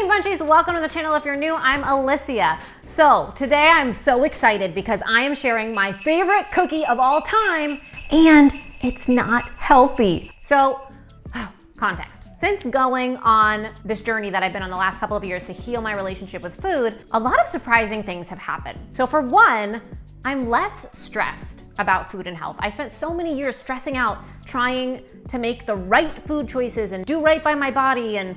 Hey Munchies, welcome to the channel. If you're new, I'm Alicia. So today I'm so excited because I am sharing my favorite cookie of all time, and it's not healthy. So, context. Since going on this journey that I've been on the last couple of years to heal my relationship with food, a lot of surprising things have happened. So for one, I'm less stressed about food and health. I spent so many years stressing out, trying to make the right food choices and do right by my body and,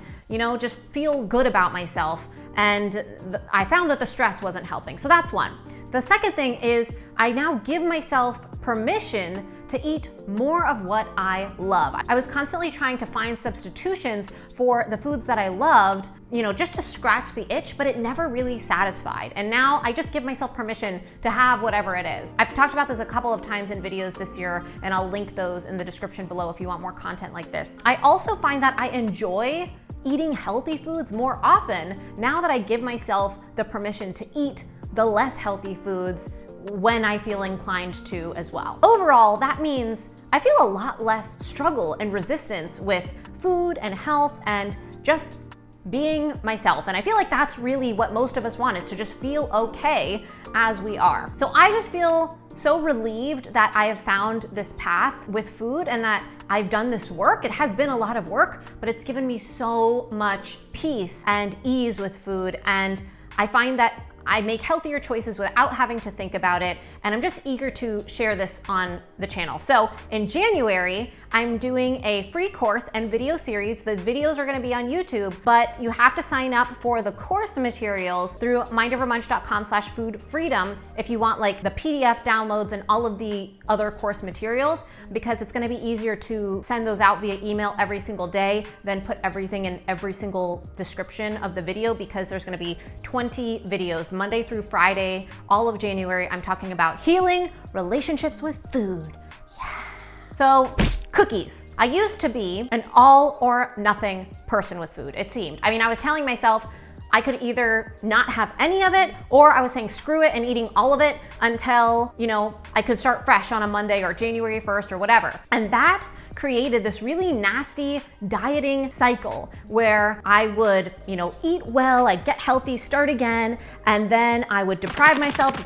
just feel good about myself. And I found that the stress wasn't helping. So that's one. The second thing is I now give myself permission to eat more of what I love. I was constantly trying to find substitutions for the foods that I loved, just to scratch the itch, but it never really satisfied. And now I just give myself permission to have whatever it is. I've talked about this a couple of times in videos this year, and I'll link those in the description below if you want more content like this. I also find that I enjoy eating healthy foods more often now that I give myself the permission to eat the less healthy foods when I feel inclined to as well. Overall, that means I feel a lot less struggle and resistance with food and health and just being myself. And I feel like that's really what most of us want, is to just feel okay as we are. So I just feel so relieved that I have found this path with food and that I've done this work. It has been a lot of work, but it's given me so much peace and ease with food. And I find that I make healthier choices without having to think about it, and I'm just eager to share this on the channel. So in January, I'm doing a free course and video series. The videos are gonna be on YouTube, but you have to sign up for the course materials through mindovermunch.com/foodfreedom if you want like the PDF downloads and all of the other course materials, because it's gonna be easier to send those out via email every single day than put everything in every single description of the video, because there's gonna be 20 videos, Monday through Friday, all of January. I'm talking about healing relationships with food. Yeah. So cookies. I used to be an all or nothing person with food, it seemed. I was telling myself I could either not have any of it, or I was saying screw it and eating all of it until, I could start fresh on a Monday or January 1st or whatever. And that created this really nasty dieting cycle where I would, eat well, I'd get healthy, start again, and then I would deprive myself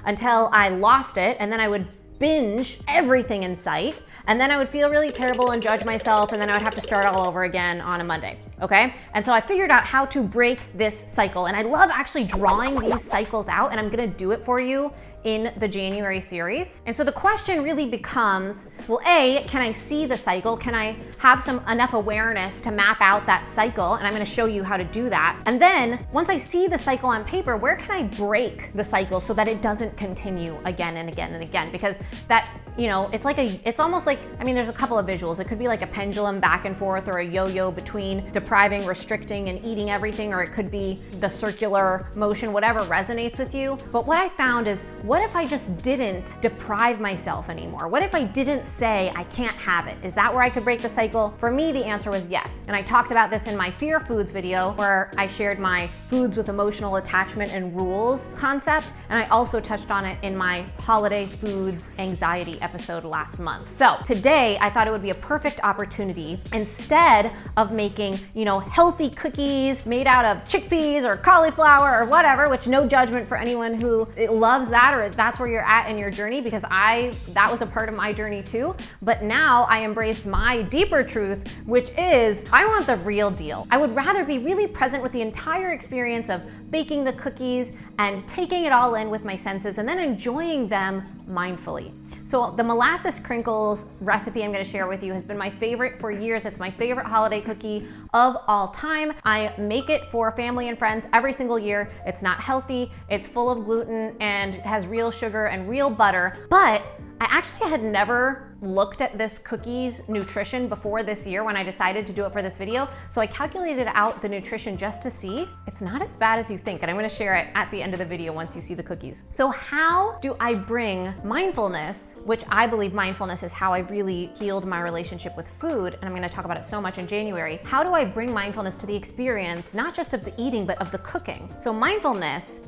until I lost it, and then I would binge everything in sight, and then I would feel really terrible and judge myself, and then I would have to start all over again on a Monday, okay? And so I figured out how to break this cycle, and I love actually drawing these cycles out, and I'm gonna do it for you in the January series. And so the question really becomes, well, A, can I see the cycle? Can I have enough awareness to map out that cycle? And I'm gonna show you how to do that. And then once I see the cycle on paper, where can I break the cycle so that it doesn't continue again and again and again? Because that, it's almost like, there's a couple of visuals. It could be like a pendulum back and forth, or a yo-yo between depriving, restricting, and eating everything, or it could be the circular motion, whatever resonates with you. But what I found is, what if I just didn't deprive myself anymore? What if I didn't say I can't have it? Is that where I could break the cycle? For me, the answer was yes. And I talked about this in my Fear Foods video, where I shared my foods with emotional attachment and rules concept. And I also touched on it in my holiday foods anxiety episode last month. So today I thought it would be a perfect opportunity, instead of making, healthy cookies made out of chickpeas or cauliflower or whatever, which no judgment for anyone who loves that, or that's where you're at in your journey, because that was a part of my journey too. But now I embrace my deeper truth, which is I want the real deal. I would rather be really present with the entire experience of baking the cookies and taking it all in with my senses, and then enjoying them mindfully. So the Molasses Crinkles recipe I'm gonna share with you has been my favorite for years. It's my favorite holiday cookie of all time. I make it for family and friends every single year. It's not healthy, it's full of gluten, and has real sugar and real butter, but I actually had never looked at this cookie's nutrition before this year when I decided to do it for this video. So I calculated out the nutrition just to see. It's not as bad as you think, and I'm gonna share it at the end of the video once you see the cookies. So how do I bring mindfulness, which I believe mindfulness is how I really healed my relationship with food, and I'm gonna talk about it so much in January. How do I bring mindfulness to the experience, not just of the eating, but of the cooking? So mindfulness,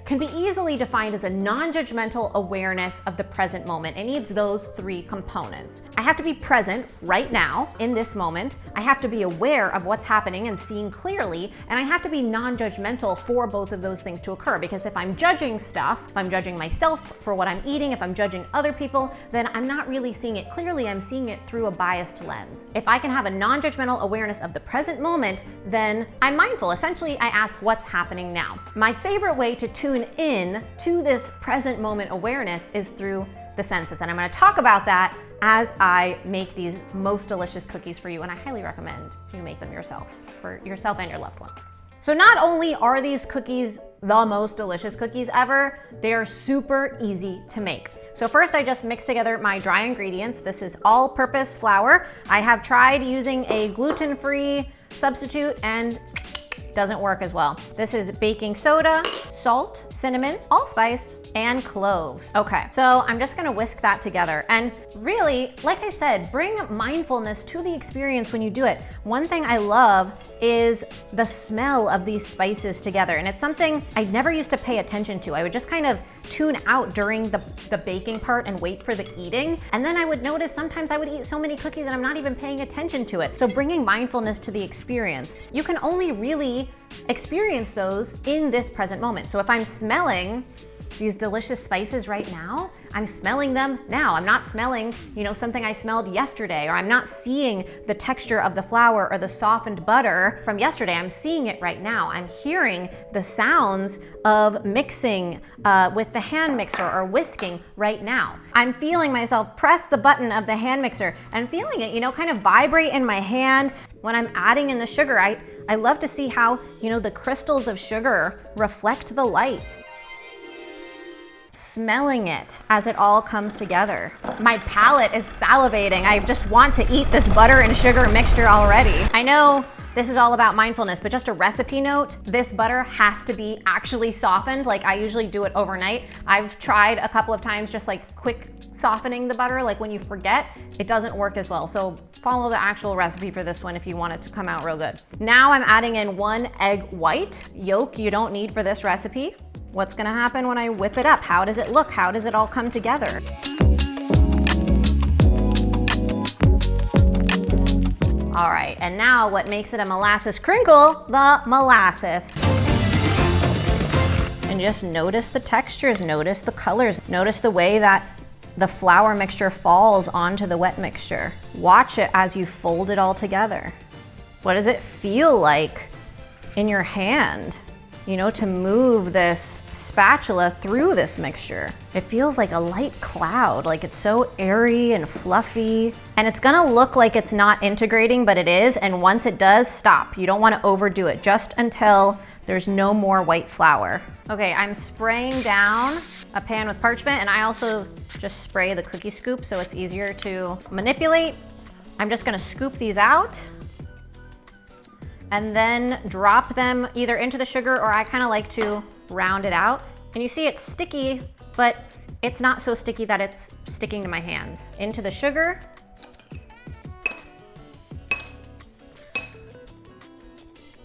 can be easily defined as a non-judgmental awareness of the present moment. It needs those three components. components. I have to be present right now in this moment. I have to be aware of what's happening and seeing clearly, and I have to be non-judgmental for both of those things to occur, because if I'm judging stuff, if I'm judging myself for what I'm eating, if I'm judging other people, then I'm not really seeing it clearly, I'm seeing it through a biased lens. If I can have a non-judgmental awareness of the present moment, then I'm mindful. Essentially, I ask what's happening now. My favorite way to tune in to this present moment awareness is through the senses, and I'm going to talk about that as I make these most delicious cookies for you, and I highly recommend you make them yourself, for yourself and your loved ones. So not only are these cookies the most delicious cookies ever, they are super easy to make. So first I just mix together my dry ingredients. This is all-purpose flour. I have tried using a gluten-free substitute and doesn't work as well. This is baking soda, salt, cinnamon, allspice, and cloves. Okay, so I'm just gonna whisk that together. And really, like I said, bring mindfulness to the experience when you do it. One thing I love is the smell of these spices together. And it's something I never used to pay attention to. I would just kind of tune out during the baking part and wait for the eating. And then I would notice sometimes I would eat so many cookies and I'm not even paying attention to it. So bringing mindfulness to the experience, you can only really experience those in this present moment. So if I'm smelling these delicious spices right now, I'm smelling them now. I'm not smelling, something I smelled yesterday, or I'm not seeing the texture of the flour or the softened butter from yesterday. I'm seeing it right now. I'm hearing the sounds of mixing with the hand mixer or whisking right now. I'm feeling myself press the button of the hand mixer and feeling it, kind of vibrate in my hand. When I'm adding in the sugar, I love to see how, the crystals of sugar reflect the light. Smelling it as it all comes together. My palate is salivating. I just want to eat this butter and sugar mixture already. I know this is all about mindfulness, but just a recipe note, this butter has to be actually softened. Like I usually do it overnight. I've tried a couple of times just like quick softening the butter, like when you forget, it doesn't work as well. So follow the actual recipe for this one if you want it to come out real good. Now I'm adding in 1 egg white. Yolk you don't need for this recipe. What's gonna happen when I whip it up? How does it look? How does it all come together? All right, and now what makes it a molasses crinkle? The molasses. And just notice the textures, notice the colors, notice the way that the flour mixture falls onto the wet mixture. Watch it as you fold it all together. What does it feel like in your hand? To move this spatula through this mixture. It feels like a light cloud, like it's so airy and fluffy. And it's gonna look like it's not integrating, but it is. And once it does, stop. You don't wanna overdo it, just until there's no more white flour. Okay, I'm spraying down a pan with parchment, and I also just spray the cookie scoop so it's easier to manipulate. I'm just gonna scoop these out and then drop them either into the sugar, or I kind of like to round it out. And you see it's sticky, but it's not so sticky that it's sticking to my hands. Into the sugar.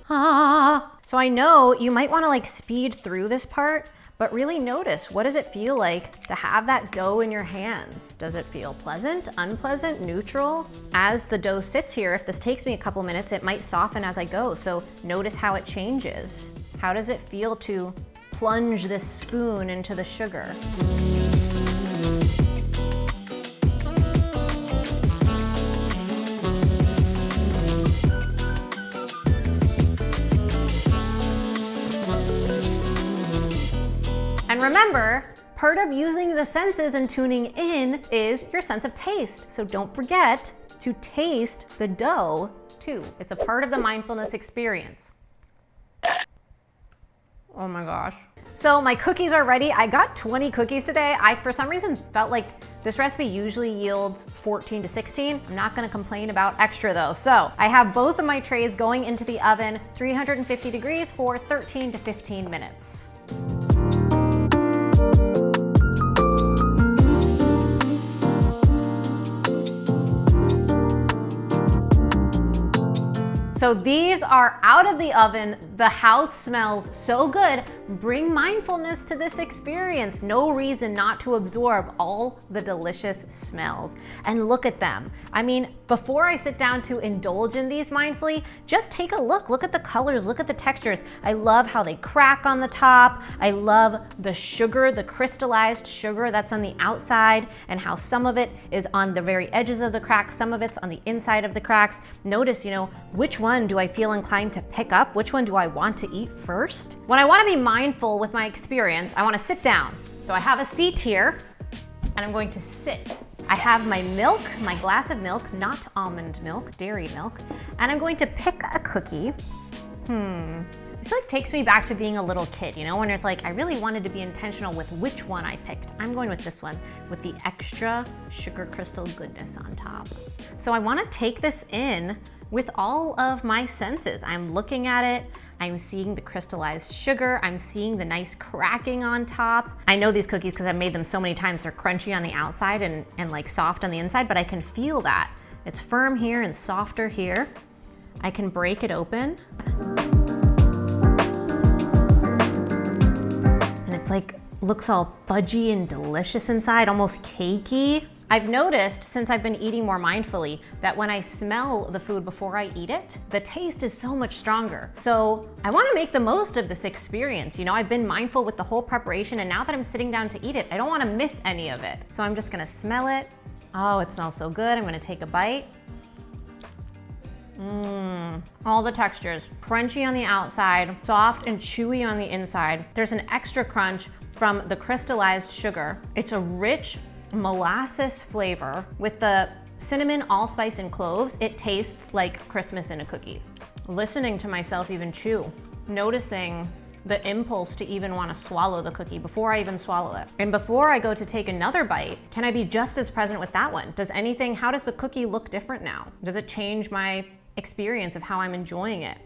So I know you might want to like speed through this part, but really notice, what does it feel like to have that dough in your hands? Does it feel pleasant, unpleasant, neutral? As the dough sits here, if this takes me a couple minutes, it might soften as I go. So notice how it changes. How does it feel to plunge this spoon into the sugar? And remember, part of using the senses and tuning in is your sense of taste. So don't forget to taste the dough too. It's a part of the mindfulness experience. Oh my gosh. So my cookies are ready. I got 20 cookies today. I, for some reason, felt like this recipe usually yields 14 to 16. I'm not gonna complain about extra though. So I have both of my trays going into the oven, 350 degrees for 13 to 15 minutes. So these are out of the oven. The house smells so good, bring mindfulness to this experience. No reason not to absorb all the delicious smells. And look at them. I mean, before I sit down to indulge in these mindfully, just take a look. Look at the colors, look at the textures. I love how they crack on the top. I love the sugar, the crystallized sugar that's on the outside, and how some of it is on the very edges of the cracks, some of it's on the inside of the cracks. Notice, which one do I feel inclined to pick up? Which one do I want to eat first? When I want to be mindful with my experience, I want to sit down. So I have a seat here, and I'm going to sit. I have my milk, my glass of milk, not almond milk, dairy milk, and I'm going to pick a cookie. This takes me back to being a little kid, when it's like, I really wanted to be intentional with which one I picked. I'm going with this one with the extra sugar crystal goodness on top. So I want to take this in with all of my senses. I'm looking at it. I'm seeing the crystallized sugar. I'm seeing the nice cracking on top. I know these cookies because I've made them so many times. They're crunchy on the outside and like soft on the inside, but I can feel that. It's firm here and softer here. I can break it open. It's looks all fudgy and delicious inside, almost cakey. I've noticed since I've been eating more mindfully that when I smell the food before I eat it, the taste is so much stronger. So I want to make the most of this experience. I've been mindful with the whole preparation, and now that I'm sitting down to eat it, I don't want to miss any of it. So I'm just gonna smell it. Oh, it smells so good. I'm gonna take a bite. All the textures, crunchy on the outside, soft and chewy on the inside. There's an extra crunch from the crystallized sugar. It's a rich molasses flavor with the cinnamon, allspice, and cloves. It tastes like Christmas in a cookie. Listening to myself even chew, noticing the impulse to even want to swallow the cookie before I even swallow it. And before I go to take another bite, can I be just as present with that one? How does the cookie look different now? Does it change my experience of how I'm enjoying it?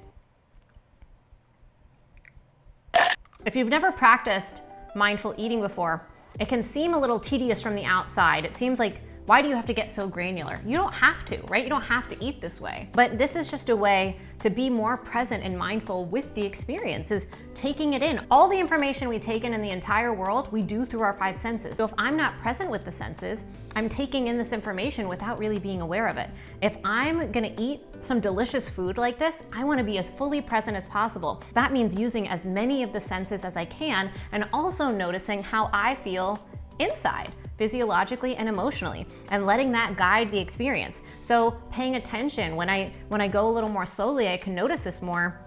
If you've never practiced mindful eating before, it can seem a little tedious from the outside. It seems like, why do you have to get so granular? You don't have to, right? You don't have to eat this way. But this is just a way to be more present and mindful with the experience, is taking it in. All the information we take in the entire world, we do through our five senses. So if I'm not present with the senses, I'm taking in this information without really being aware of it. If I'm gonna eat some delicious food like this, I wanna be as fully present as possible. That means using as many of the senses as I can, and also noticing how I feel inside, physiologically and emotionally, and letting that guide the experience. So paying attention, when I go a little more slowly, I can notice this more.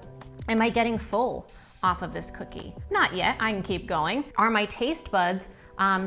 Am I getting full off of this cookie? Not yet, I can keep going. Are my taste buds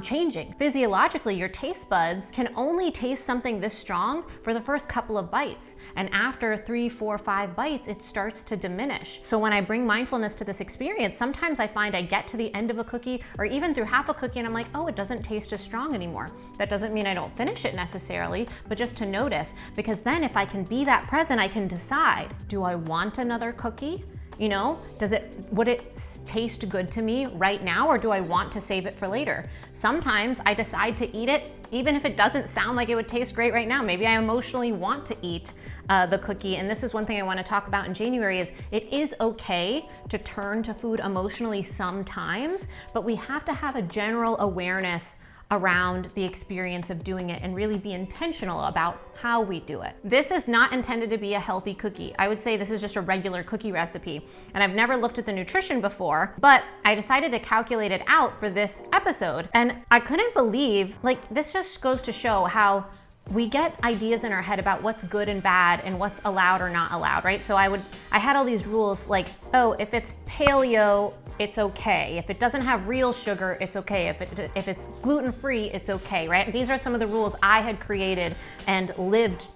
changing? Physiologically, your taste buds can only taste something this strong for the first couple of bites. And after 3, 4, 5 bites, it starts to diminish. So when I bring mindfulness to this experience, sometimes I find I get to the end of a cookie or even through half a cookie and I'm like, oh, it doesn't taste as strong anymore. That doesn't mean I don't finish it necessarily, but just to notice, because then if I can be that present, I can decide, do I want another cookie? Would it taste good to me right now, or do I want to save it for later? Sometimes I decide to eat it, even if it doesn't sound like it would taste great right now. Maybe I emotionally want to eat the cookie. And this is one thing I want to talk about in January, is it is okay to turn to food emotionally sometimes, but we have to have a general awareness around the experience of doing it and really be intentional about how we do it. This is not intended to be a healthy cookie. I would say this is just a regular cookie recipe. And I've never looked at the nutrition before, but I decided to calculate it out for this episode. And I couldn't believe, this just goes to show how we get ideas in our head about what's good and bad and what's allowed or not allowed, right? So I had all these rules like, oh, if it's paleo, it's okay. If it doesn't have real sugar, it's okay. If it's gluten-free, it's okay, right? These are some of the rules I had created and lived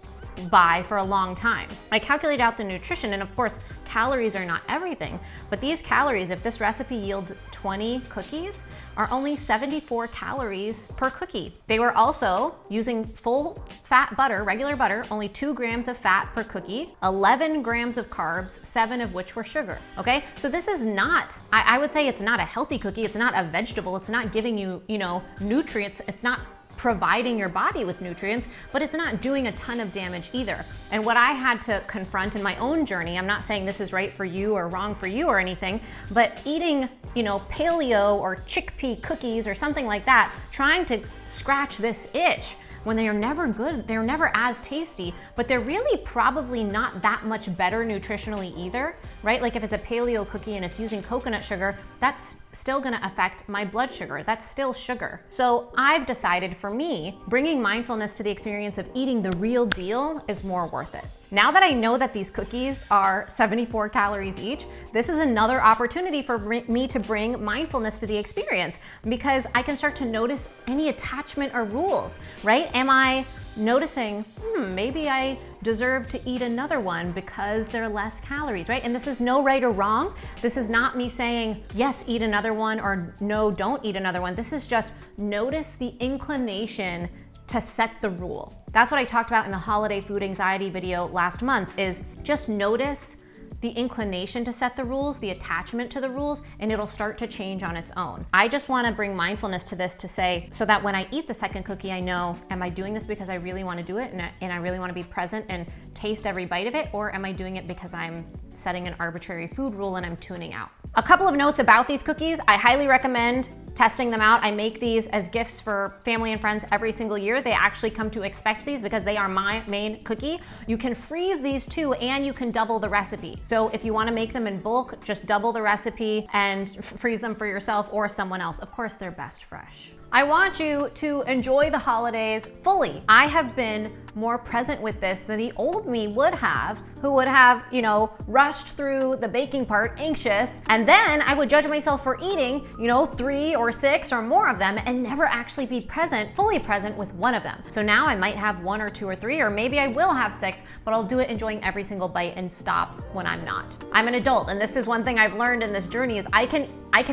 by for a long time. I calculated out the nutrition, and of course, calories are not everything, but these calories, if this recipe yields 20 cookies, are only 74 calories per cookie. They were also using full fat butter, regular butter, only 2 grams of fat per cookie, 11 grams of carbs, 7 of which were sugar, okay? So this is not, I would say it's not a healthy cookie, it's not a vegetable, it's not giving you, nutrients, it's not providing your body with nutrients, but it's not doing a ton of damage either. And what I had to confront in my own journey, I'm not saying this is right for you or wrong for you or anything, but eating, paleo or chickpea cookies or something like that, trying to scratch this itch when they are never good, they're never as tasty, but they're really probably not that much better nutritionally either, right? Like if it's a paleo cookie and it's using coconut sugar, that's still gonna affect my blood sugar. That's still sugar. So I've decided for me, bringing mindfulness to the experience of eating the real deal is more worth it. Now that I know that these cookies are 74 calories each, this is another opportunity for me to bring mindfulness to the experience, because I can start to notice any attachment or rules, right? Am I noticing, maybe I deserve to eat another one because they're less calories, right? And this is no right or wrong. This is not me saying, yes, eat another one, or no, don't eat another one. This is just notice the inclination to set the rule. That's what I talked about in the holiday food anxiety video last month, is just notice the inclination to set the rules, the attachment to the rules, and it'll start to change on its own. I just wanna bring mindfulness to this to say, so that when I eat the second cookie, I know, am I doing this because I really wanna do it and I really wanna be present and taste every bite of it, or am I doing it because I'm setting an arbitrary food rule and I'm tuning out? A couple of notes about these cookies. I highly recommend testing them out. I make these as gifts for family and friends every single year. They actually come to expect these because they are my main cookie. You can freeze these too, and you can double the recipe. So if you want to make them in bulk, just double the recipe and freeze them for yourself or someone else. Of course, they're best fresh. I want you to enjoy the holidays fully. I have been more present with this than the old me would have, who would have, rushed through the baking part anxious, and then I would judge myself for eating, 3 or 6 or more of them and never actually be present, fully present with one of them. So now I might have 1 or 2 or 3, or maybe I will have 6, but I'll do it enjoying every single bite and stop when I'm not. I'm an adult, and this is one thing I've learned in this journey, is I can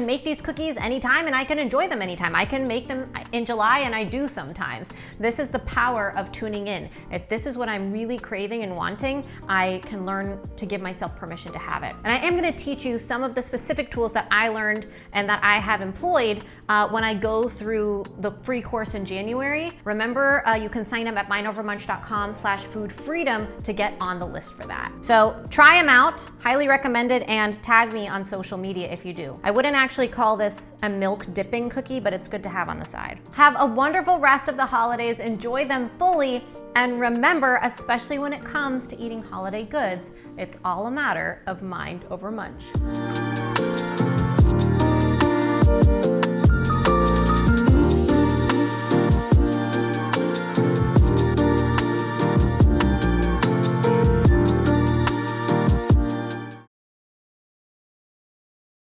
make these cookies anytime and I can enjoy them anytime. I can make them in July, and I do sometimes. This is the power of tuning in. If this is what I'm really craving and wanting, I can learn to give myself permission to have it. And I am gonna teach you some of the specific tools that I learned and that I have employed when I go through the free course in January. Remember, you can sign up at mindovermunch.com/foodfreedom to get on the list for that. So try them out, highly recommended, and tag me on social media if you do. I wouldn't actually call this a milk dipping cookie, but it's good to have on the side. Have a wonderful rest of the holidays, enjoy them fully, and remember, especially when it comes to eating holiday goods, it's all a matter of mind over munch.